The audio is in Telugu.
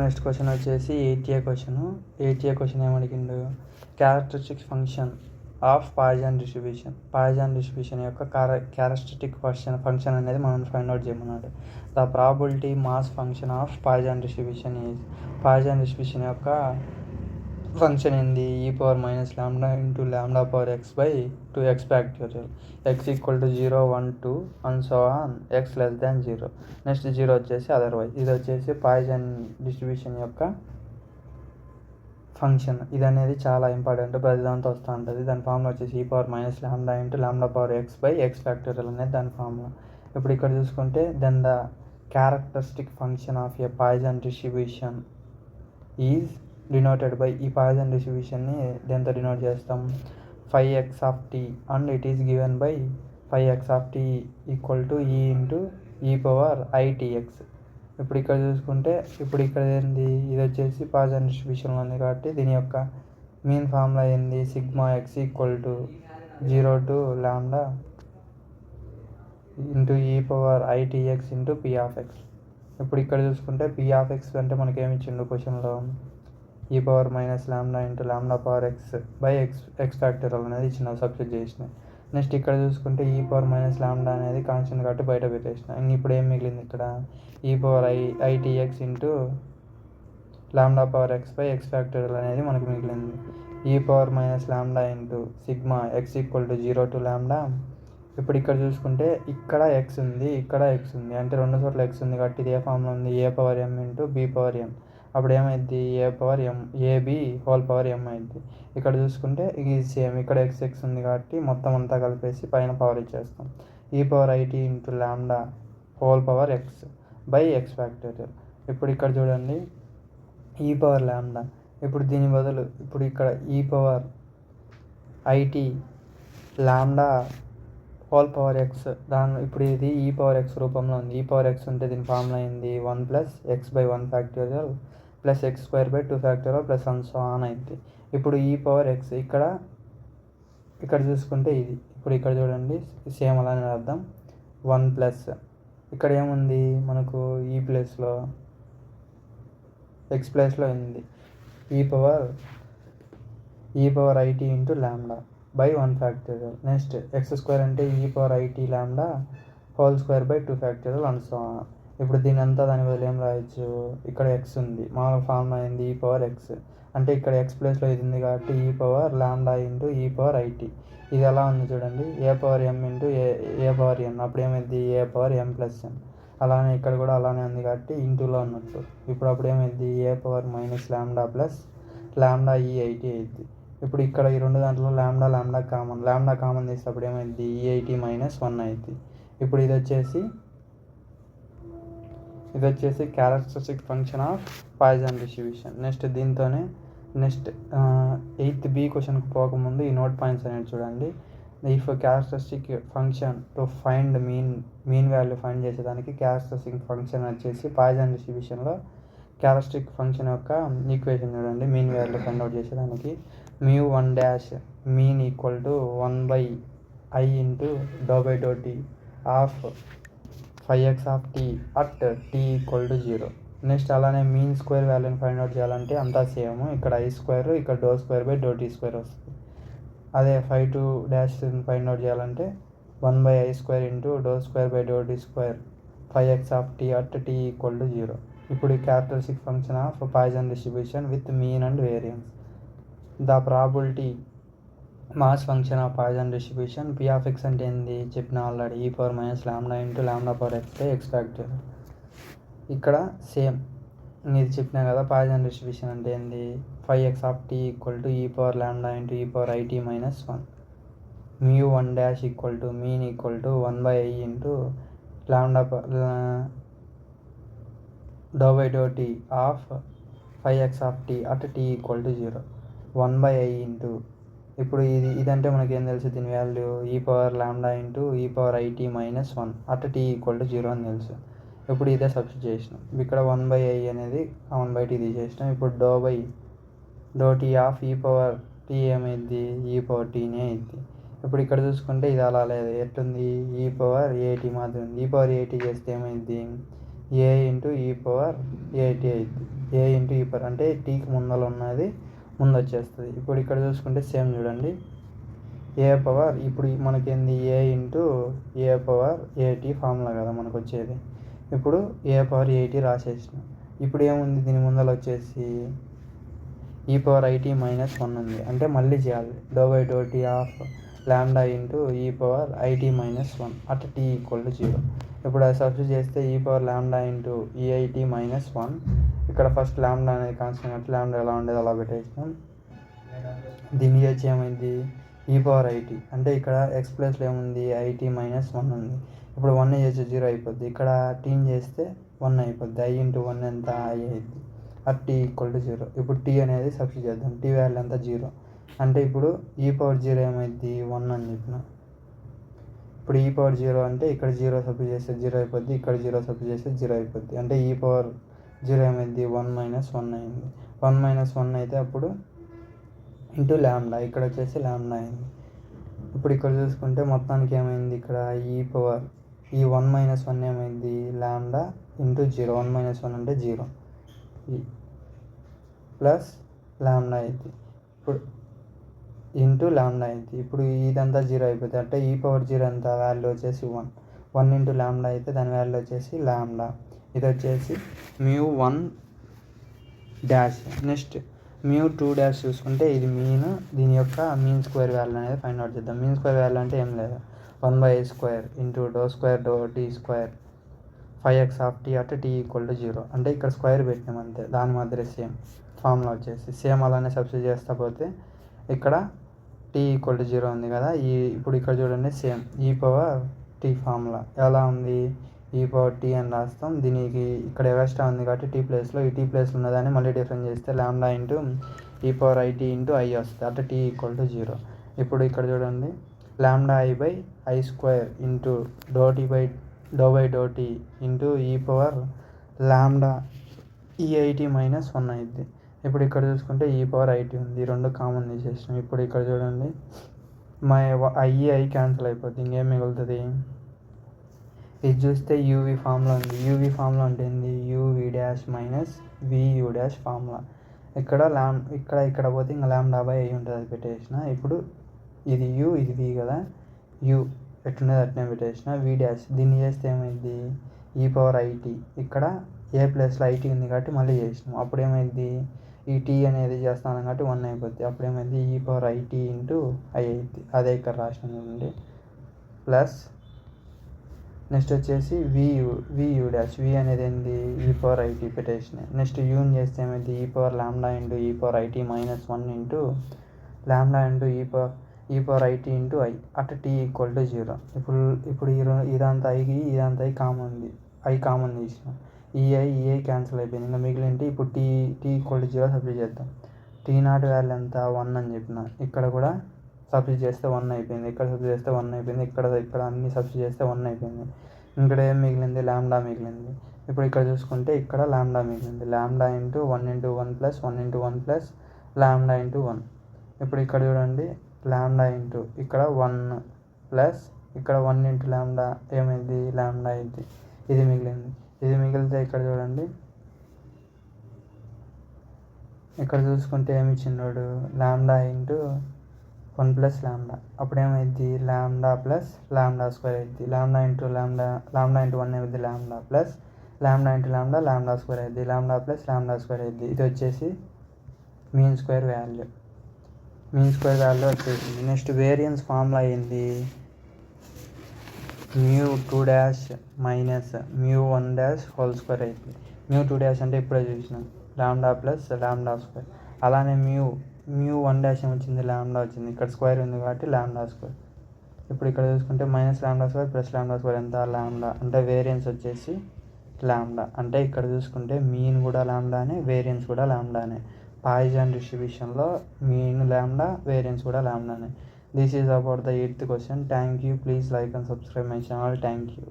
నెక్స్ట్ క్వశ్చన్ వచ్చేసి 8A క్వశ్చన్. 8A క్వశ్చన్ ఏమడిగిండు, characteristic function of Poisson distribution యొక్క క్యారెక్టరిస్టిక్ ఫంక్షన్ అనేది మనం ఫైండ్ అవుట్ చేయమన్నాడు. The probability mass function of Poisson distribution distribution యొక్క ఫంక్షన్ ఏంది, e⁻λ×λ/x/2x factorial, x = 0, 1, 2 and so on, x <0. Next 0 వచ్చేసి అదర్వైజ్. ఇది వచ్చేసి పాయిజన్ డిస్ట్రిబ్యూషన్ యొక్క ఫంక్షన్. ఇది అనేది చాలా ఇంపార్టెంట్, ప్రతి దాంతో వస్తూ ఉంటుంది. దాని ఫార్ములా వచ్చేసి e⁻λ×λ/x/x ఫ్యాక్టోరియల్ అనేది దాని ఫార్ములా. ఇప్పుడు ఇక్కడ చూసుకుంటే then the characteristic function of a Poisson distribution is denoted by, ఈ పాయిజన్ డిస్ట్రిబ్యూషన్ని దేంతో డినోట్ చేస్తాం, 5x and it is given by 5x = e⁻(e)(itx). ఇప్పుడు ఇక్కడ చూసుకుంటే ఇప్పుడు ఇక్కడ ఏంది, ఇది వచ్చేసి పాయిజన్ డిస్ట్రిబ్యూషన్లో ఉంది కాబట్టి దీని యొక్క మెయిన్ ఫార్ములా ఏంది, σx = 0 to λ e⁻(itx) p(x). ఇప్పుడు ఇక్కడ చూసుకుంటే p(x) అంటే మనకి ఏమి ఇచ్చిండు క్వశ్చన్లో, e⁻(λ×λ/x/x ఫ్యాక్టోరియల్ అనేది ఇచ్చిన, సబ్స్టిట్యూట్ చేసిన. నెక్స్ట్ ఇక్కడ చూసుకుంటే e⁻(λ) అనేది కాన్స్టెంట్ కాబట్టి బయట పెట్టేసిన. ఇప్పుడు ఏం మిగిలింది ఇక్కడ, e⁻(itx) λ/x/x ఫ్యాక్టోరియల్ అనేది మనకు మిగిలింది. e⁻(λ)(σx) = 0 to λ. ఇప్పుడు ఇక్కడ చూసుకుంటే ఇక్కడ x ఉంది, ఇక్కడ x ఉంది, అంటే రెండు చోట్ల x ఉంది కాబట్టి ఇది ఏ ఫామ్లో ఉంది, a/m × b/m. అప్పుడు ఏమైంది, ab/m అయింది. ఇక్కడ చూసుకుంటే ఇది సేమ్, ఇక్కడ x ఉంది కాబట్టి మొత్తం అంతా కలిపేసి పైన పవర్ ఇచ్చేస్తాం, e⁻(it)λ/x/x ఫ్యాక్టోరియల్. ఇప్పుడు ఇక్కడ చూడండి e⁻λ, ఇప్పుడు దీని బదులు ఇప్పుడు ఇక్కడ e⁻(it)λ/x దాని ఇప్పుడు ఇది e⁻x రూపంలో ఉంది. e⁻x ఉంటే దీని ఫార్ములా అయింది 1 + x/1 factorial plus x² factorial plus and so on అయింది. ఇప్పుడు e⁻x ఇక్కడ చూసుకుంటే ఇది, ఇప్పుడు ఇక్కడ చూడండి సేమ్ అలానే అర్థం 1+ ఇక్కడ ఏముంది మనకు ఈ ప్లేస్లో x ప్లేస్లో ఉంది e⁻(it)λ/1 ఫ్యాక్టోరియల్. నెక్స్ట్ x² అంటే e⁻(it)λ² factorial and so on. ఇప్పుడు దీని అంతా దాని బదులు ఏం రాయొచ్చు, ఇక్కడ x ఉంది, మామూలు ఫార్ములా అయింది e⁻x అంటే ఇక్కడ x ప్లేస్లో ఇది ఉంది కాబట్టి e⁻λ×e⁻it. ఇది ఎలా ఉంది చూడండి, a/m అప్పుడు ఏమైంది a/m+n. అలానే ఇక్కడ కూడా అలానే ఉంది కాబట్టి ఇంటూలో ఉన్నట్టు. ఇప్పుడు అప్పుడు ఏమైంది a⁻-λ+λ e⁻it అయింది. ఇప్పుడు ఇక్కడ ఈ రెండు దాంట్లో λ కామన్ తీస్తే అప్పుడు ఏమైంది e⁻it-1 అయింది. ఇప్పుడు ఇది వచ్చేసి characteristic function of Poisson distribution. Next దీంతోనే నెక్స్ట్ 8B క్వశ్చన్కి పోకముందు ఈ నోట్ పాయింట్స్ అనేది చూడండి. If characteristic function to find mean value find చేసేదానికి క్యారెక్టరిస్టిక్ ఫంక్షన్ వచ్చేసి పాయిజన్ డిస్ట్రిబ్యూషన్లో క్యారెక్టరిస్టిక్ ఫంక్షన్ యొక్క ఈక్వేషన్ చూడండి. మీన్ వాల్యూ ఫైండ్ అవుట్ చేసేదానికి μ1' mean = 1/i × ∂t of 5x at t = 0. Next అలానే మీన్ స్క్వేర్ వాల్యూని ఫైండ్ అవుట్ చేయాలంటే అంతా సేమ్, ఇక్కడ i² ఇక్కడ ∂2/∂t² వస్తుంది. అదే 5(2) ఫైండ్ అవుట్ చేయాలంటే 1/i² × ∂2/∂t² 5x at t = 0. ఇప్పుడు characteristic function of Poisson distribution with mean and variance. The probability mass function of Poisson distribution p(x) అంటే ఏంది చెప్పిన ఆల్రెడీ e⁻-λ×λ/x/x ఫ్యాక్టోరియల్. ఇక్కడ సేమ్ ఇది చెప్పినా కదా, పాయిజన్ డిస్ట్రిబ్యూషన్ అంటే ఏంది 5x = e⁻λ×e⁻it-1. μ1' mean = 1/i ×λ/∂t of 5x at t = 0. 1/i ఇప్పుడు ఇదంటే మనకేం తెలుసు, దీని వాల్యూ e⁻λ×e⁻it-1 at t = 0 అని తెలుసు. ఇప్పుడు ఇదే సబ్స్టిట్యూట్ చేసినాం, ఇక్కడ 1/i అనేది 1/t తీసేసినాం. ఇప్పుడు ∂t ఆఫ్ e⁻t ఏమైంది e⁻tనే అయింది. ఇప్పుడు ఇక్కడ చూసుకుంటే ఇది అలా లేదు, ఎట్లుంది e⁻at మాత్రం ఉంది. e⁻at చేస్తే ఏమైంది ఏ ఇంటూ ఈ పవర్ ఏటీ అవుతుంది. ఏ ఇంటూ ఈ పవర్ అంటే టీకి ముందర ఉన్నది ముందు వచ్చేస్తుంది. ఇప్పుడు ఇక్కడ చూసుకుంటే సేమ్ చూడండి, ఏ పవర్ ఇప్పుడు మనకేంది ఏ ఇంటూ ఏ పవర్ ఏటీ ఫార్ములా కదా మనకు వచ్చేది. ఇప్పుడు ఏ పవర్ ఏటీ రాసేసిన. ఇప్పుడు ఏముంది దీని ముందర వచ్చేసి ఈ పవర్ ఐటీ మైనస్ 1 ఉంది. అంటే మళ్ళీ చేయాలి ∂/∂t of lambda into e power IT minus 1 at T equal to 0. ఇప్పుడు అది సబ్స్టిట్యూట్ చేస్తే e power lambda into EIT minus 1. ఇక్కడ ఫస్ట్ లాంబ్డా అనేది కాన్స్టెంట్, లాంబ్డా ఎలా ఉండేది అలా పెట్టేసినాం. దీన్ని చేసి ఏమైంది ఈ పవర్ ఐటీ అంటే ఇక్కడ ఎక్స్ ప్లేస్లో ఏముంది ఐటీ మైనస్ 1 ఉంది. ఇప్పుడు 1 చేస్తే 0 అయిపోద్ది. ఇక్కడ టీని చేస్తే 1 అయిపోద్ది. ఐ ఇంటూ 1 ఎంత ఐ అయింది. At T equal to 0. ఇప్పుడు టీ అనేది సబ్స్టిట్యూట్ చేద్దాం. టీ వాల్యూ ఎంత 0 అంటే ఇప్పుడు ఈ పవర్ 0 ఏమైంది 1 అని చెప్పిన. ఇప్పుడు ఈ పవర్ 0 అంటే ఇక్కడ 0 సబ్స్టిట్యూట్ చేస్తే 0 అయిపోద్ది. ఇక్కడ 0 సబ్స్టిట్యూట్ చేస్తే 0 అయిపోద్ది. అంటే ఈ పవర్ 0 ఏమైంది 1 మైనస్ 1 అయింది. 1 మైనస్ 1 అయితే అప్పుడు ఇంటూ లాంబ్డా ఇక్కడ వచ్చేసి లాంబ్డా అయింది. ఇప్పుడు ఇక్కడ చూసుకుంటే మొత్తానికి ఏమైంది ఇక్కడ ఈ పవర్ ఈ 1 మైనస్ 1 ఏమైంది లాంబ్డా ఇంటూ 0. 1 మైనస్ 1 అంటే 0 ప్లస్ లాంబ్డా అయింది. ఇప్పుడు ఇంటూ లాంబ్డా అయింది. ఇప్పుడు ఇదంతా 0 అయిపోతుంది. అంటే ఈ పవర్ 0 ఎంత వాల్యూ వచ్చేసి 1. 1 ఇంటూ లాంబ్డా అయితే దాని వాల్యూ వచ్చేసి లాంబ్డా. ఇది వచ్చేసి μ1 డాష్. నెక్స్ట్ μ2 డాష్ చూసుకుంటే ఇది మీన్, దీని యొక్క మీన్ స్క్వేర్ వాల్యూ అనేది ఫైండ్ అవుట్ చేద్దాం. మీన్ స్క్వేర్ వాల్యూ అంటే ఏం లేదు 1/a² into ∂2 5x of T at T equal to 0. అంటే ఇక్కడ స్క్వేర్ పెట్టినాం అంతే. దాని మాదిరి సేమ్ ఫార్ములా వచ్చేసి సేమ్ అలానే సబ్స్టిట్యూట్ చేస్తా పోతే ఇక్కడ టీ ఈక్వల్ టు 0 ఉంది కదా. ఇప్పుడు ఇక్కడ చూడండి సేమ్ ఈ పవర్ టీ ఫార్ములా ఎలా ఉంది ఈ పవర్ టీ అని రాస్తాం. దీనికి ఇక్కడ ఎక్స్ట్రా ఉంది కాబట్టి టీ ప్లేస్లో ఈ టీ ప్లేస్లో ఉన్నదాన్ని మళ్ళీ డిఫరెన్స్ చేస్తే lambda into e power IT into I వస్తుంది. అంటే టీ ఈక్వల్ టు 0. ఇప్పుడు ఇక్కడ చూడండి lambda I/I² into ∂T/∂t into e power lambda ఈఐటీ minus 1 అయింది. ఇప్పుడు ఇక్కడ చూసుకుంటే ఈ పవర్ ఐటీ ఉంది. ఈ రెండు కామన్ తీసేసినాం. ఇప్పుడు ఇక్కడ చూడండి ఐ క్యాన్సిల్ అయిపోద్ది. ఇంకేం మిగులుతుంది ఇది చూస్తే యూవీ ఫార్ములా ఉంది. యూవీ ఫార్ములా అంటే ఏంది UV dash minus VU dash formula. ఇక్కడ ఇక్కడ పోతే ఇంకా లాంబ్డా/ఐ ఉంటుంది అది పెట్టేసిన. ఇప్పుడు ఇది యూ ఇది వి కదా, యూ ఎట్లుండేది అట్నే పెట్టేసిన. వి డాష్ దీన్ని చేస్తే ఏమైంది ఈ పవర్ ఐటీ ఇక్కడ ఏ ప్లేస్లో ఐటీ ఉంది కాబట్టి మళ్ళీ చేసినాం. అప్పుడు ఏమైంది ఈ టీ అనేది చేస్తాను కాబట్టి 1 అయిపోద్ది. అప్పుడు ఏమైంది e power IT into I అయింది. అదే ఇక్కడ రాసిన చూడండి ప్లస్ నెక్స్ట్ వచ్చేసి వియూ డాష్. వి అనేది ఏంది ఈ పవర్ ఐటీ పెట్టేసిన. నెక్స్ట్ యూని చేస్తే ఏమైంది e power lambda into e power IT minus 1 into lambda into e power IT into I at T equal to 0. ఇప్పుడు ఇదంతా ఐ కామన్ ఉంది. ఐ కామన్ తీసినాం. ఈఐ క్యాన్సిల్ అయిపోయింది. ఇంకా మిగిలింటి ఇప్పుడు టీ ఈక్వల్ టు 0 సబ్స్టిట్యూట్ చేద్దాం. టీ నాట్ వాల్యూ ఎంత 1 అని చెప్పిన. ఇక్కడ కూడా సబ్స్టిట్యూట్ చేస్తే 1 అయిపోయింది. ఇక్కడ సబ్స్టిట్యూట్ చేస్తే 1 అయిపోయింది. ఇక్కడ అన్ని సబ్స్టిట్యూట్ చేస్తే 1 అయిపోయింది. ఇక్కడ ఏం మిగిలింది లాంబ్డా మిగిలింది. ఇప్పుడు ఇక్కడ చూసుకుంటే ఇక్కడ లాంబ్డా మిగిలింది. Lambda into 1 into 1 plus 1 into 1 plus lambda into 1. ఇప్పుడు ఇక్కడ చూడండి లాంబ్డా ఇంటూ ఇక్కడ 1 ప్లస్ ఇక్కడ 1 ఇంటూ లాంబ్డా ఏమైంది లాంబ్డా అయింది. ఇది మిగిలింది. ఇది మిగిలితే ఇక్కడ చూడండి ఇక్కడ చూసుకుంటే ఏమి ఇచ్చినాడు లాంబ్డా ఇంటూ 1 ప్లస్ లాంబ్డా. అప్పుడు ఏమైంది లాంబ్డా ప్లస్ లాంబ్డా స్క్వేర్ అయింది. లాంబ్డా ఇంటూ 1 అయింది lambda plus lambda into lambda square అయింది. లాంబ్డా ప్లస్ లాంబ్డా స్క్వేర్ అయింది. ఇది వచ్చేసి మీన్ స్క్వేర్ వాల్యూ వచ్చేసింది. నెక్స్ట్ వేరియన్స్ ఫార్ములా అయింది μ2 dash minus μ1 dash whole square అయింది. μ2 డాష్ అంటే ఇప్పుడే చూసినాం లాంబ్డా ప్లస్ లాంబ్డా స్క్వేర్. అలానే μ1 డాష్ ఏమొచ్చింది లాంబ్డా వచ్చింది. ఇక్కడ స్క్వేర్ ఉంది కాబట్టి లాంబ్డా స్క్వేర్. ఇప్పుడు ఇక్కడ చూసుకుంటే minus lambda square plus lambda square ఎంత లాంబ్డా. అంటే వేరియన్స్ వచ్చేసి లాంబ్డా. అంటే ఇక్కడ చూసుకుంటే మీన్ కూడా లాంబ్డానే వేరియన్స్ కూడా లాంబ్డానే. పాయిజన్ డిస్ట్రిబ్యూషన్లో మీన్ లాంబ్డా వేరియన్స్ కూడా లాంబ్డానే. This is about the 8th question. Thank you. Please like and subscribe my channel. Thank you.